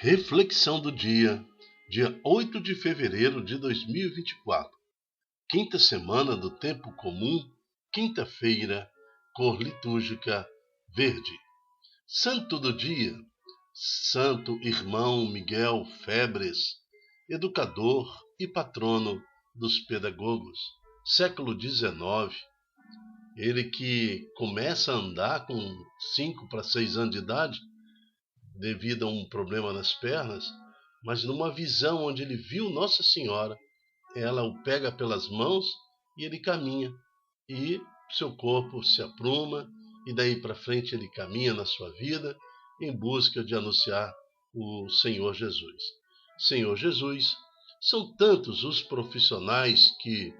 Reflexão do dia 8 de fevereiro de 2024. Quinta semana do Tempo Comum, quinta-feira, cor litúrgica verde. Santo do dia, Santo Irmão Miguel Febres, educador e patrono dos pedagogos. Século XIX, ele que começa a andar com 5 para 6 anos de idade, devido a um problema nas pernas, mas numa visão onde ele viu Nossa Senhora, ela o pega pelas mãos e ele caminha, e seu corpo se apruma, e daí para frente ele caminha na sua vida em busca de anunciar o Senhor Jesus. Senhor Jesus, são tantos os profissionais que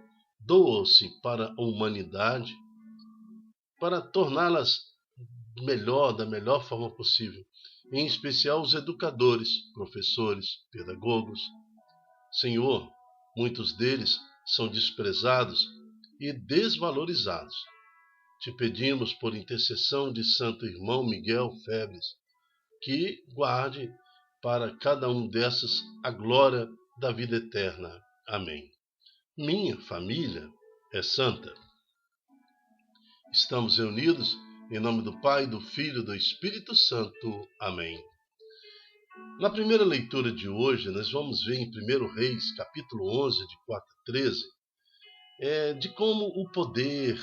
doam-se para a humanidade, para torná-las melhor, da melhor forma possível, em especial os educadores, professores, pedagogos. Senhor, muitos deles são desprezados e desvalorizados. Te pedimos, por intercessão de Santo Irmão Miguel Febres, que guarde para cada um desses a glória da vida eterna. Amém. Minha família é santa. Estamos reunidos em nome do Pai, do Filho e do Espírito Santo. Amém. Na primeira leitura de hoje, nós vamos ver em 1 Reis, capítulo 11, de 4 a 13, de como o poder,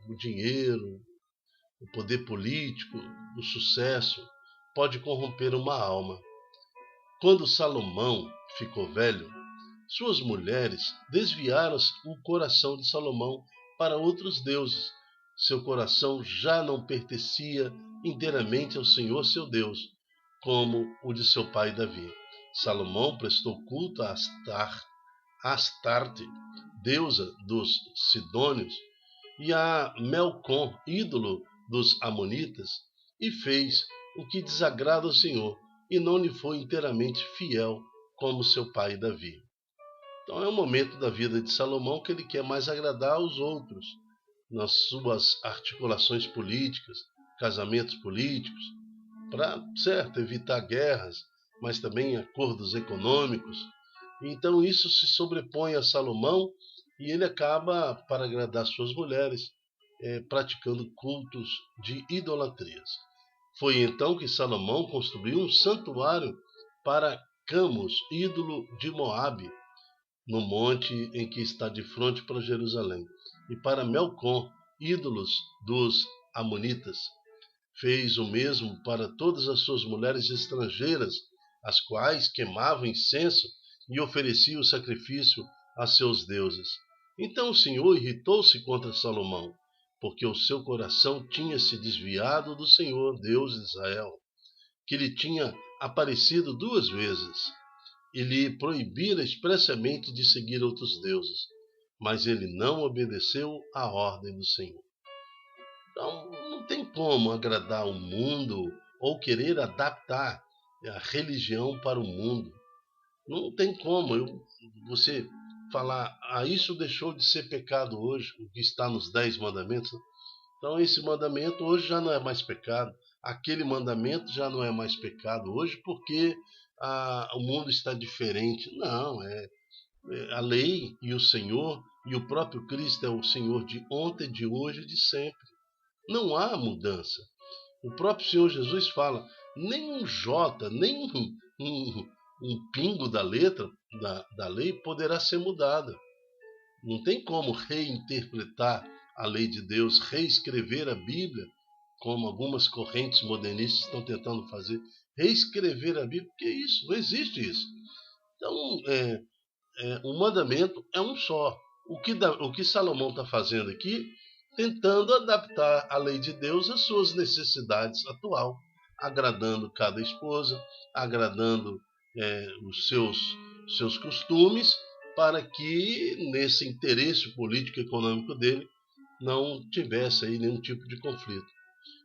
o dinheiro, o poder político, o sucesso, pode corromper uma alma. Quando Salomão ficou velho, suas mulheres desviaram o coração de Salomão para outros deuses. Seu coração já não pertencia inteiramente ao Senhor seu Deus, como o de seu pai Davi. Salomão prestou culto a Astarte, deusa dos Sidônios, e a Melcom, ídolo dos Amonitas, e fez o que desagrada ao Senhor, e não lhe foi inteiramente fiel como seu pai Davi. Então é um momento da vida de Salomão que ele quer mais agradar aos outros, nas suas articulações políticas, casamentos políticos, para, certo, evitar guerras, mas também acordos econômicos. Então isso se sobrepõe a Salomão e ele acaba, para agradar suas mulheres, praticando cultos de idolatrias. Foi então que Salomão construiu um santuário para Camus, ídolo de Moabe, no monte em que está de frente para Jerusalém, e para Melcom, ídolos dos Amonitas. Fez o mesmo para todas as suas mulheres estrangeiras, as quais queimavam incenso e ofereciam o sacrifício a seus deuses. Então o Senhor irritou-se contra Salomão, porque o seu coração tinha se desviado do Senhor, Deus de Israel, que lhe tinha aparecido 2 vezes, e lhe proibira expressamente de seguir outros deuses, mas ele não obedeceu à ordem do Senhor. Então, não tem como agradar o mundo ou querer adaptar a religião para o mundo. Não tem como você falar, isso deixou de ser pecado hoje, o que está nos 10 mandamentos. Então, esse mandamento hoje já não é mais pecado. Aquele mandamento já não é mais pecado hoje porque o mundo está diferente. Não, a lei e o Senhor, e o próprio Cristo é o Senhor de ontem, de hoje e de sempre. Não há mudança. O próprio Senhor Jesus fala, nem um jota, nem um pingo da letra da lei poderá ser mudada. Não tem como reinterpretar a lei de Deus, reescrever a Bíblia, como algumas correntes modernistas estão tentando fazer. Reescrever a Bíblia, que é isso? Não existe isso. Então, o mandamento é um só. O que Salomão está fazendo aqui, tentando adaptar a lei de Deus às suas necessidades atual, agradando cada esposa, agradando os seus costumes, para que nesse interesse político e econômico dele não tivesse aí nenhum tipo de conflito.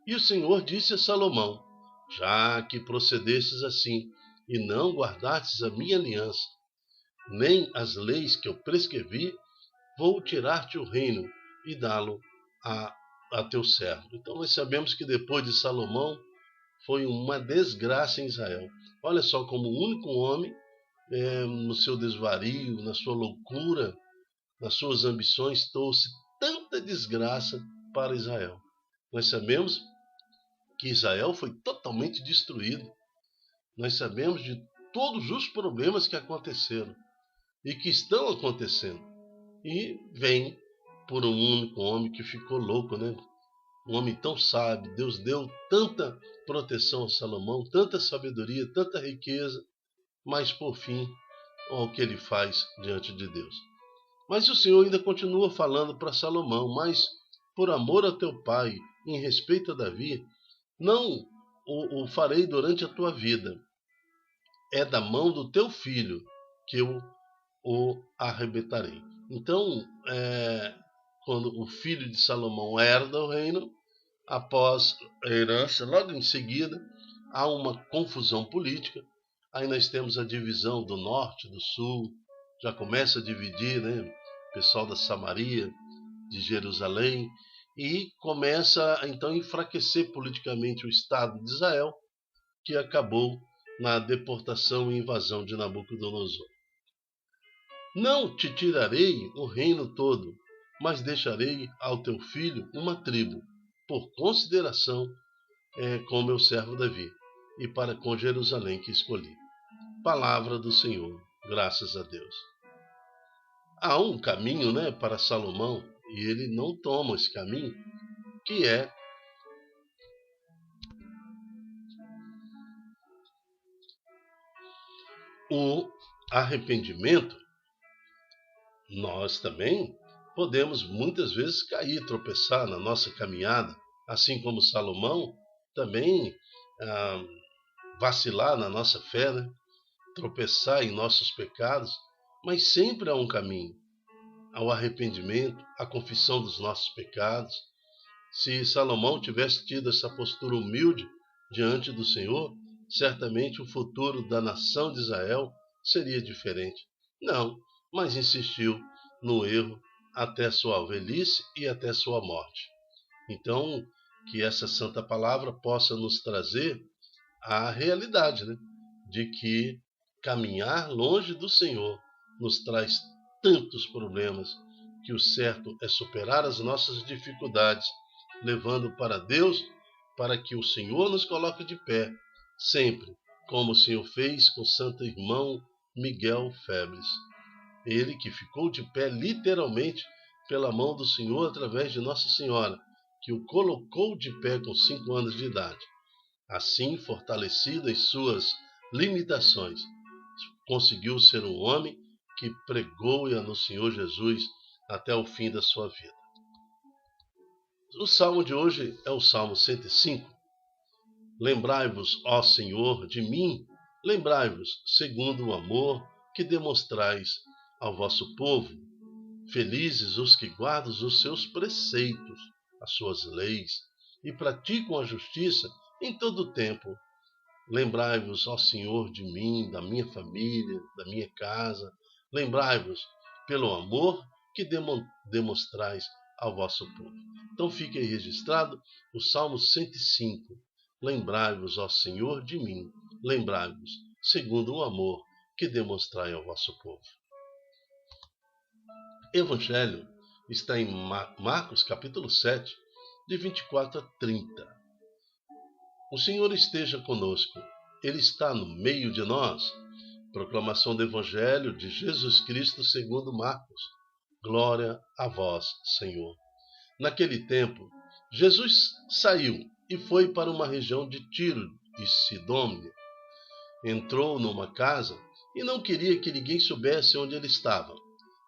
E o Senhor disse a Salomão, já que procedestes assim e não guardastes a minha aliança, nem as leis que eu prescrevi, vou tirar-te o reino e dá-lo a teu servo. Então nós sabemos que depois de Salomão foi uma desgraça em Israel. Olha só como o único homem, no seu desvario, na sua loucura, nas suas ambições, trouxe tanta desgraça para Israel. Nós sabemos que Israel foi totalmente destruído. Nós sabemos de todos os problemas que aconteceram e que estão acontecendo. E vem por um único homem que ficou louco, né? Um homem tão sábio. Deus deu tanta proteção a Salomão, tanta sabedoria, tanta riqueza, mas por fim, olha o que ele faz diante de Deus. Mas o Senhor ainda continua falando para Salomão: mas por amor a teu pai, em respeito a Davi, não o farei durante a tua vida. É da mão do teu filho que eu o arrebatarei. Então, quando o filho de Salomão herda o reino, após a herança, logo em seguida, há uma confusão política. Aí nós temos a divisão do norte, do sul, já começa a dividir, né? O pessoal da Samaria, de Jerusalém, e começa então a enfraquecer politicamente o Estado de Israel, que acabou na deportação e invasão de Nabucodonosor. Não te tirarei o reino todo, mas deixarei ao teu filho uma tribo, por consideração com meu servo Davi, e para com Jerusalém que escolhi. Palavra do Senhor, graças a Deus. Há um caminho, né, para Salomão, e ele não toma esse caminho, que é o arrependimento. Nós também podemos muitas vezes cair, tropeçar na nossa caminhada, assim como Salomão, também vacilar na nossa fé, né? Tropeçar em nossos pecados, mas sempre há um caminho, ao arrependimento, à confissão dos nossos pecados. Se Salomão tivesse tido essa postura humilde diante do Senhor, certamente o futuro da nação de Israel seria diferente. Não, mas insistiu no erro até sua velhice e até sua morte. Então, que essa santa palavra possa nos trazer a realidade, né, de que caminhar longe do Senhor nos traz tantos problemas, que o certo é superar as nossas dificuldades, levando para Deus, para que o Senhor nos coloque de pé, sempre, como o Senhor fez com o santo irmão Miguel Febres. Ele que ficou de pé literalmente pela mão do Senhor através de Nossa Senhora, que o colocou de pé com 5 anos de idade. Assim, fortalecido em suas limitações, conseguiu ser um homem que pregou e anunciou Jesus até o fim da sua vida. O salmo de hoje é o Salmo 105. Lembrai-vos, ó Senhor, de mim, lembrai-vos, segundo o amor que demonstrais ao vosso povo. Felizes os que guardam os seus preceitos, as suas leis, e praticam a justiça em todo o tempo. Lembrai-vos, ó Senhor, de mim, da minha família, da minha casa. Lembrai-vos pelo amor que demonstrais ao vosso povo. Então fique aí registrado o Salmo 105. Lembrai-vos, ó Senhor, de mim. Lembrai-vos, segundo o amor que demonstrai ao vosso povo. Evangelho está em Marcos capítulo 7, de 24 a 30. O Senhor esteja conosco. Ele está no meio de nós. Proclamação do Evangelho de Jesus Cristo segundo Marcos. Glória a vós, Senhor. Naquele tempo, Jesus saiu e foi para uma região de Tiro e Sidônia. Entrou numa casa e não queria que ninguém soubesse onde ele estava,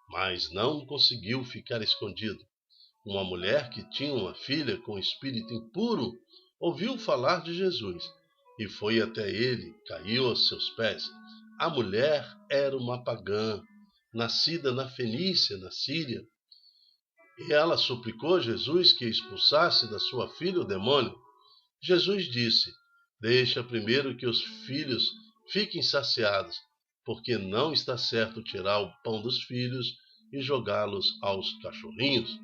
mas não conseguiu ficar escondido. Uma mulher que tinha uma filha com espírito impuro ouviu falar de Jesus e foi até ele, caiu aos seus pés. A mulher era uma pagã, nascida na Fenícia, na Síria, e ela suplicou a Jesus que expulsasse da sua filha o demônio. Jesus disse: deixa primeiro que os filhos fiquem saciados, porque não está certo tirar o pão dos filhos e jogá-los aos cachorrinhos.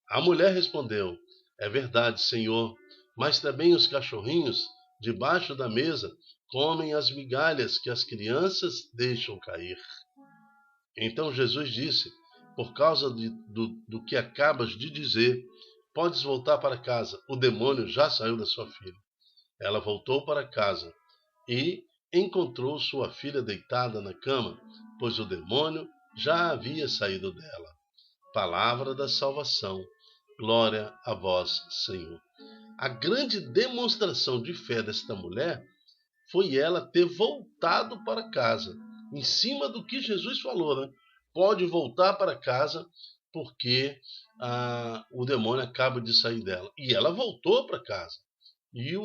A mulher respondeu: é verdade, Senhor, mas também os cachorrinhos debaixo da mesa, comem as migalhas que as crianças deixam cair. Então Jesus disse: por causa do que acabas de dizer, podes voltar para casa, o demônio já saiu da sua filha. Ela voltou para casa e encontrou sua filha deitada na cama, pois o demônio já havia saído dela. Palavra da salvação. Glória a vós, Senhor. A grande demonstração de fé desta mulher foi ela ter voltado para casa, em cima do que Jesus falou, né? Pode voltar para casa porque o demônio acaba de sair dela. E ela voltou para casa. E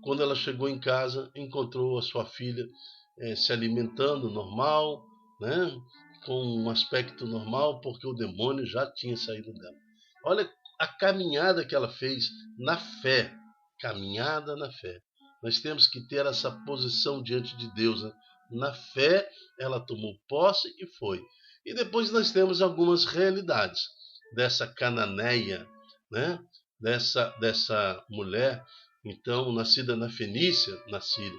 quando ela chegou em casa, encontrou a sua filha se alimentando normal, né? Com um aspecto normal, porque o demônio já tinha saído dela. Olha a caminhada que ela fez na fé. Caminhada na fé. Nós temos que ter essa posição diante de Deus, né? Na fé, ela tomou posse e foi. E depois nós temos algumas realidades dessa cananeia, né? Dessa mulher, então, nascida na Fenícia, na Síria.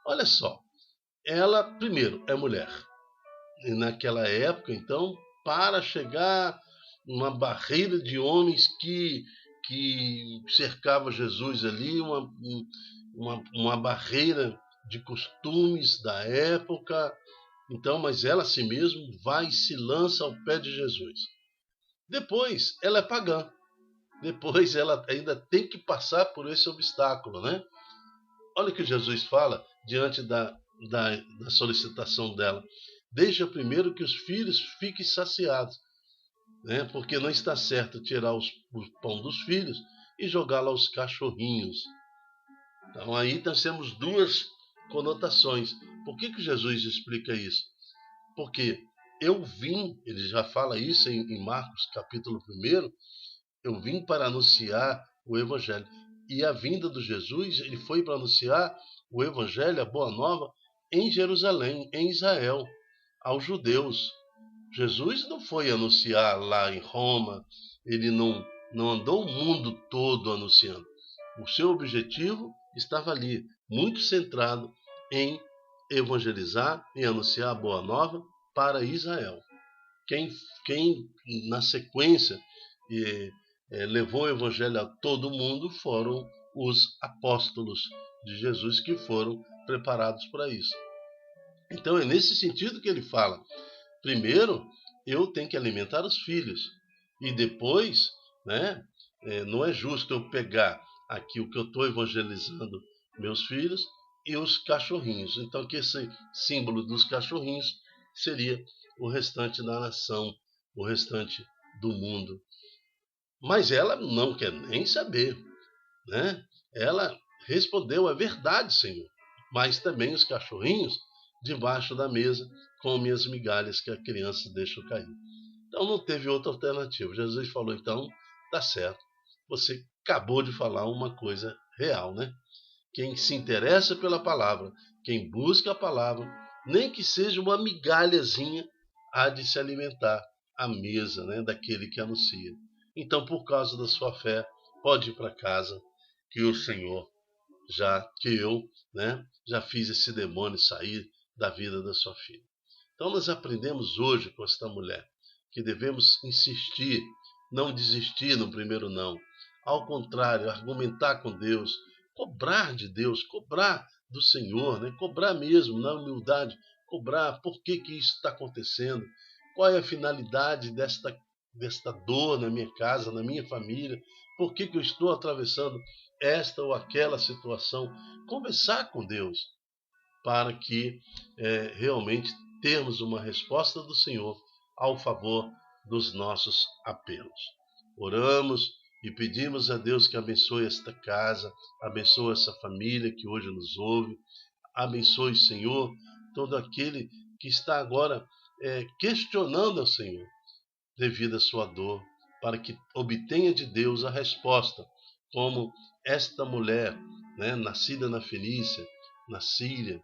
Olha só, ela, primeiro, é mulher. E naquela época, então, para chegar uma barreira de homens que cercava Jesus ali, uma barreira de costumes da época. Então, mas ela assim mesmo vai e se lança ao pé de Jesus. Depois, ela é pagã. Depois, ela ainda tem que passar por esse obstáculo, né? Olha o que Jesus fala diante da solicitação dela. Deixa primeiro que os filhos fiquem saciados, né? Porque não está certo tirar o pão dos filhos e jogá-lo aos cachorrinhos. Então aí nós temos duas conotações. Por que Jesus explica isso? Porque eu vim, ele já fala isso em Marcos capítulo 1, eu vim para anunciar o Evangelho. E a vinda de Jesus, ele foi para anunciar o Evangelho, a Boa Nova, em Jerusalém, em Israel, aos judeus. Jesus não foi anunciar lá em Roma, ele não andou o mundo todo anunciando. O seu objetivo estava ali, muito centrado em evangelizar, em anunciar a Boa Nova para Israel. Quem na sequência levou o evangelho a todo mundo foram os apóstolos de Jesus, que foram preparados para isso. Então é nesse sentido que ele fala: primeiro eu tenho que alimentar os filhos, e depois, né, não é justo eu pegar aqui o que eu estou evangelizando, meus filhos, e os cachorrinhos. Então que esse símbolo dos cachorrinhos seria o restante da nação, o restante do mundo. Mas ela não quer nem saber, né? Ela respondeu: é verdade, Senhor, mas também os cachorrinhos debaixo da mesa comem as migalhas que a criança deixa cair. Então não teve outra alternativa. Jesus falou: então, tá certo, você acabou de falar uma coisa real, né? Quem se interessa pela palavra, quem busca a palavra, nem que seja uma migalhazinha, há de se alimentar à mesa, né, daquele que anuncia. Então, por causa da sua fé, pode ir para casa, que o Senhor, já fiz esse demônio sair da vida da sua filha. Então nós aprendemos hoje com esta mulher que devemos insistir, não desistir no primeiro não. Ao contrário, argumentar com Deus, cobrar de Deus, cobrar do Senhor, né? Cobrar mesmo, na humildade, cobrar por que isso está acontecendo, qual é a finalidade desta dor na minha casa, na minha família, por que eu estou atravessando esta ou aquela situação. Conversar com Deus para que realmente termos uma resposta do Senhor ao favor dos nossos apelos. Oramos e pedimos a Deus que abençoe esta casa, abençoe essa família que hoje nos ouve, abençoe, Senhor, todo aquele que está agora questionando ao Senhor devido à sua dor, para que obtenha de Deus a resposta, como esta mulher, né, nascida na Fenícia, na Síria,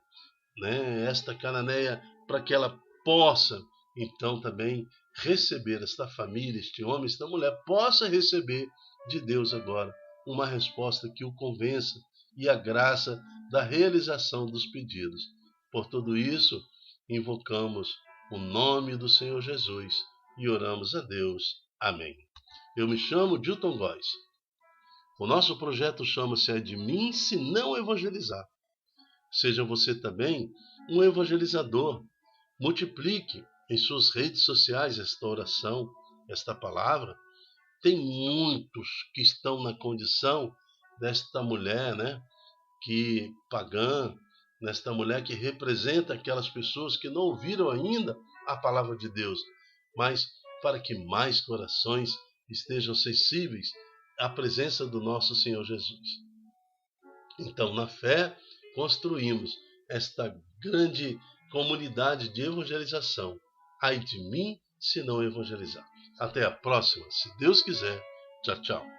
né, esta cananeia, para que ela possa, então, também receber, esta família, este homem, esta mulher, possa receber de Deus agora uma resposta que o convença e a graça da realização dos pedidos. Por tudo isso, invocamos o nome do Senhor Jesus e oramos a Deus. Amém. Eu me chamo Dilton Góes. O nosso projeto chama-se É de Mim Se Não Evangelizar. Seja você também um evangelizador. Multiplique em suas redes sociais esta oração, esta palavra. Tem muitos que estão na condição desta mulher, que pagã, nesta mulher que representa aquelas pessoas que não ouviram ainda a palavra de Deus, mas para que mais corações estejam sensíveis à presença do nosso Senhor Jesus. Então, na fé, construímos esta grande comunidade de evangelização. Ai de mim se não evangelizar. Até a próxima, se Deus quiser. Tchau, tchau.